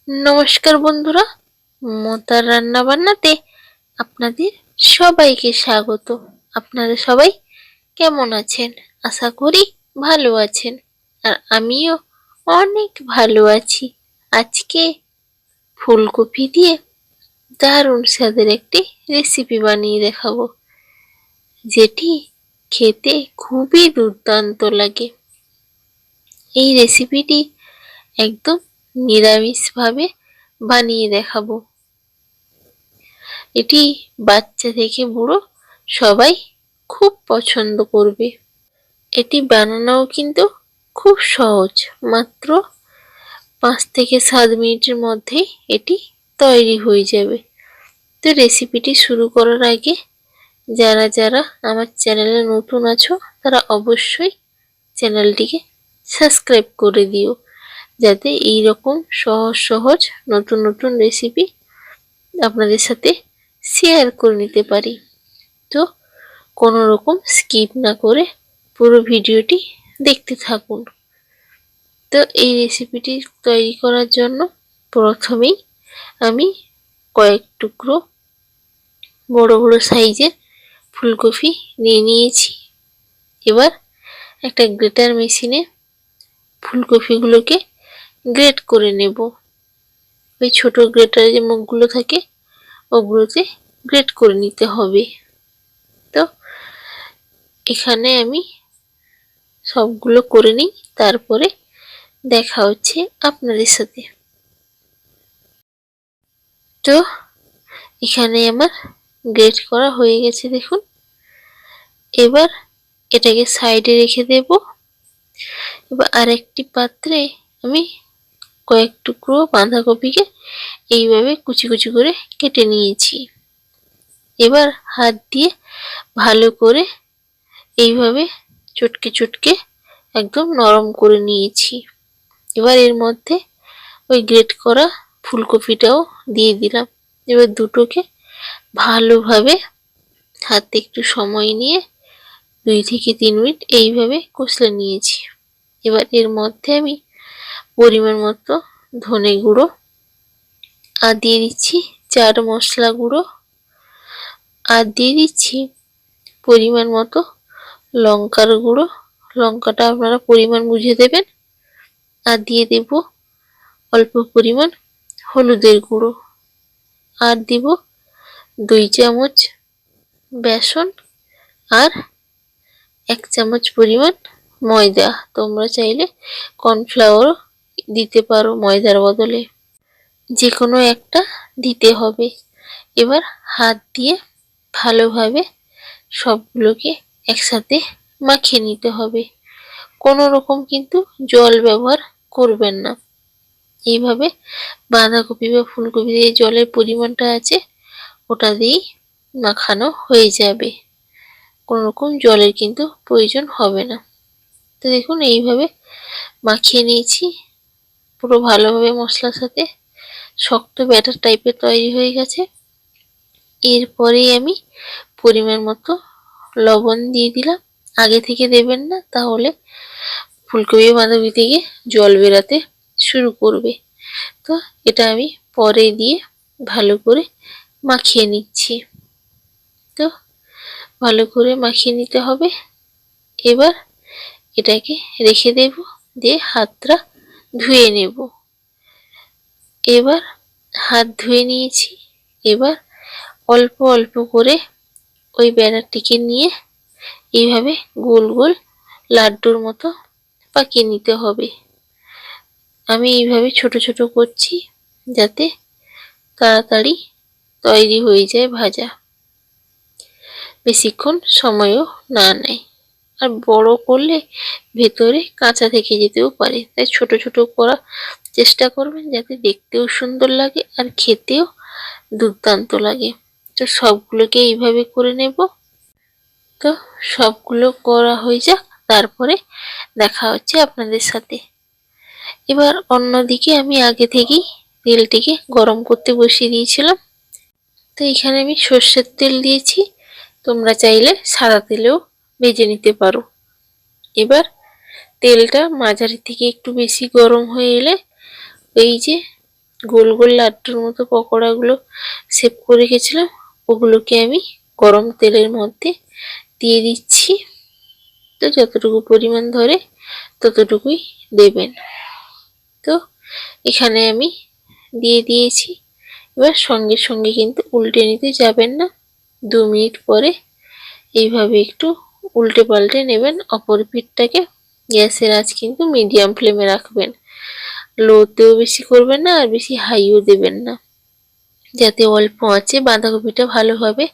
নমস্কার বন্ধুরা, মোতার রান্না বান্নাতে আপনাদের সবাইকে স্বাগত। আপনারা সবাই কেমন আছেন? আশা করি ভালো আছেন, আর আমিও অনেক ভালো আছি। আজকে ফুলকপি দিয়ে দারুণ স্বাদের একটি রেসিপি বানিয়ে দেখাবো, যেটি খেতে খুবই দুর্দান্ত লাগে। এই রেসিপিটি একদম নিরামিষভাবে বানিয়ে দেখাবো। এটি বাচ্চা থেকে বুড়ো সবাই খুব পছন্দ করবে। এটি বানানোও কিন্তু খুব সহজ, মাত্র 5 থেকে 7 মিনিটের মধ্যেই এটি তৈরি হয়ে যাবে। তো রেসিপিটি শুরু করার আগে যারা যারা আমার চ্যানেলে নতুন আছো তারা অবশ্যই চ্যানেলটিকে সাবস্ক্রাইব করে দিও, যাতে এই রকম সহজ সহজ নতুন নতুন রেসিপি আপনাদের সাথে শেয়ার করে নিতে পারি। তো কোনো রকম স্কিপ না করে পুরো ভিডিওটি দেখতে থাকুন। তো এই রেসিপিটি তৈরি করার জন্য প্রথমেই আমি কয়েক টুকরো বড় বড় সাইজের ফুলকপি নিয়ে নিয়েছি। এবার একটা গ্রেটার মেশিনে ফুলকপিগুলোকে গ্রেট করে নেব। ওই ছোট গ্রেটারে যে মুখগুলো থাকে ওগুলোতে গ্রেট করে নিতে হবে। তো এখানে আমি সবগুলো করে নিই, তারপরে দেখা হচ্ছে আপনাদের সাথে। তো এখানে আমার গ্রেট করা হয়ে গেছে দেখুন। এবার এটাকে সাইডে রেখে দেব। এবার আরেকটি পাত্রে আমি কয়েক টুকরো বাঁধাকপিকে এইভাবে কুচি কুচি করে কেটে নিয়েছি। এবার হাত দিয়ে ভালো করে এইভাবে চটকে চটকে একদম নরম করে নিয়েছি। এবার এর মধ্যে ওই গ্রেট করা ফুলকপিটাও দিয়ে দিলাম। এবার দুটোকে ভালোভাবে হাতে একটু সময় নিয়ে 2 থেকে 3 মিনিট এইভাবে কষলে নিয়েছি। এবার এর মধ্যে আমি পরিমাণ মতো ধনে গুঁড়ো আর দিয়ে দিচ্ছি চাট মশলা গুঁড়ো, আর দিয়ে দিচ্ছি পরিমাণ মতো লঙ্কার গুঁড়ো। লঙ্কাটা আপনারা পরিমাণ বুঝে দেবেন। আর দিয়ে দেব অল্প পরিমাণ হলুদের গুঁড়ো, আর দিব 2 চামচ বেসন, আর 1 চামচ পরিমাণ ময়দা। তোমরা চাইলে কর্নফ্লাওয়ারও দিতে পারো, ময়দার বদলে যে কোনো একটা দিতে হবে। এবার হাত দিয়ে ভালোভাবে সবগুলোকে একসাথে মাখিয়ে নিতে হবে। কোনো রকম কিন্তু জল ব্যবহার করবেন না। এইভাবে বাঁধাকপি বা ফুলকপি দিয়ে জলের পরিমাণটা আছে ওটা দিয়েই মাখানো হয়ে যাবে। কোনো রকম জলের কিন্তু প্রয়োজন হবে না। তো দেখুন এইভাবে মাখিয়ে নিয়েছি পুরো ভালোভাবে মশলার সাথে। শক্ত ব্যাটার টাইপের তৈরি হয়ে গেছে। এরপরেই আমি পরিমাণ মতো লবণ দিয়ে দিলাম। আগে থেকে দেবেন না, তাহলে ফুলকপি বাঁধাকপি থেকে জল বেরাতে শুরু করবে। তো এটা আমি পরে দিয়ে ভালো করে মাখিয়ে নিচ্ছি। তো ভালো করে মাখিয়ে নিতে হবে। এবার এটাকে রেখে দেব, দিয়ে হাতটা ধুয়ে নেব। এবার হাত ধুয়ে নিয়েছি। এবার অল্প অল্প করে ওই ব্যাটারটিকে নিয়ে এইভাবে গোল গোল লাড্ডুর মতো পাকিয়ে নিতে হবে। আমি এইভাবে ছোট ছোট করছি যাতে তাড়াতাড়ি তৈরি হয়ে যায় ভাজা, বেশিক্ষণ সময়ও না নেয়। আর বড় করলে ভেতরে কাঁচা থেকে যেতেও পারে, তাই ছোট ছোট করার চেষ্টা করবেন যাতে দেখতেও সুন্দর লাগে আর খেতেও দুর্দান্ত লাগে। তো সবগুলোকে এইভাবে করে নেব। তো সবগুলো করা হয়ে যাক, তারপরে দেখা হচ্ছে আপনাদের সাথে। এবার অন্যদিকে আমি আগে থেকেই তেলটিকে গরম করতে বসিয়ে দিয়েছিলাম। তো এখানে আমি সর্ষের তেল দিয়েছি, তোমরা চাইলে সাদা তেলেও ভেজে নিতে পারো। এবার তেলটা মাঝারি থেকে একটু বেশি গরম হয়ে এলে এই যে গোল গোল লাড্ডুর মতো পকোড়াগুলো সেভ করে রেখেছিলাম, ওগুলোকে আমি গরম তেলের মধ্যে দিয়ে দিচ্ছি। তো যতটুকু পরিমাণ ধরে ততটুকুই দেবেন। তো এখানে আমি দিয়ে দিয়েছি। এবার সঙ্গে সঙ্গে কিন্তু উল্টে নিতে যাবেন না, 2 মিনিট পরে এইভাবে একটু উল্টে পাল্টে নেবেন। অপর পিঠটাকে গ্যাসের আঁচ কিন্তু মিডিয়াম ফ্লেমে রাখবেন, লোতেও বেশি করবেন না আর বেশি হাইও দেবেন না, যাতে অল্প আঁচে বাঁধাকপিটা ভালোভাবে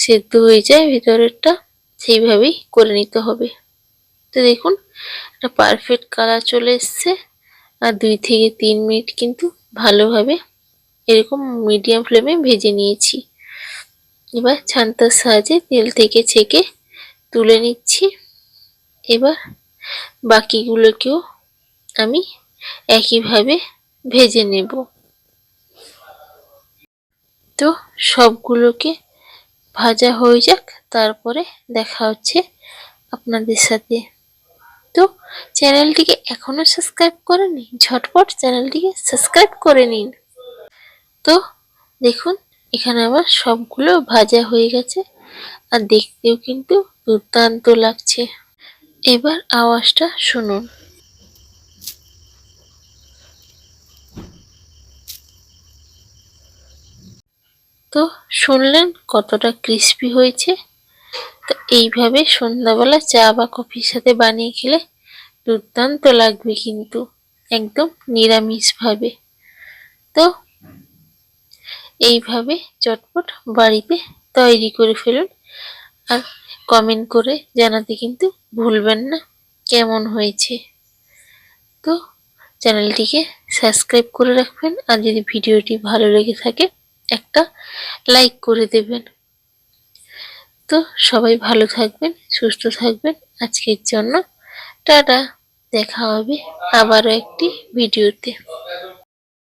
সেদ্ধ হয়ে যায় ভেতরেরটা, সেইভাবেই করে নিতে হবে। তো দেখুন একটা পারফেক্ট কালার চলে এসছে। আর 2 থেকে 3 মিনিট কিন্তু ভালোভাবে এরকম মিডিয়াম ফ্লেমে ভেজে নিয়েছি। এবার ছান্তার সাহায্যে তেল থেকে ছেঁকে তুলে নিচ্ছি। এবার বাকিগুলোকেও আমি একইভাবে ভেজে নেব। তো সবগুলোকে ভাজা হয়ে যাক, তারপরে দেখা হচ্ছে আপনাদের সাথে। তো চ্যানেলটিকে এখনো সাবস্ক্রাইব করেনি, ঝটপট চ্যানেলটিকে সাবস্ক্রাইব করে নিন। তো দেখুন এখানে আমার সবগুলো ভাজা হয়ে গেছে, আর দেখতেও কিন্তু দুর্দান্ত লাগছে। এবার আওয়াজটা শুনুন। তো শুনলেন কতটা ক্রিস্পি হয়েছে। তো এইভাবে সন্ধ্যাবেলা চা বা কফির সাথে বানিয়ে খেলে দুর্দান্ত লাগবে কিন্তু, একদম নিরামিষভাবে। তো এইভাবে চটপট বাড়িতে তৈরি করে ফেলুন, আর কমেন্ট করে জানাতে কিন্তু ভুলবেন না কেমন হয়েছে। তো চ্যানেলটিকে সাবস্ক্রাইব করে রাখবেন, আর যদি ভিডিওটি ভালো লেগে থাকে একটা লাইক করে দেবেন। তো সবাই ভালো থাকবেন, সুস্থ থাকবেন। আজকের জন্য টাটা, দেখা হবে আবারও একটি ভিডিওতে।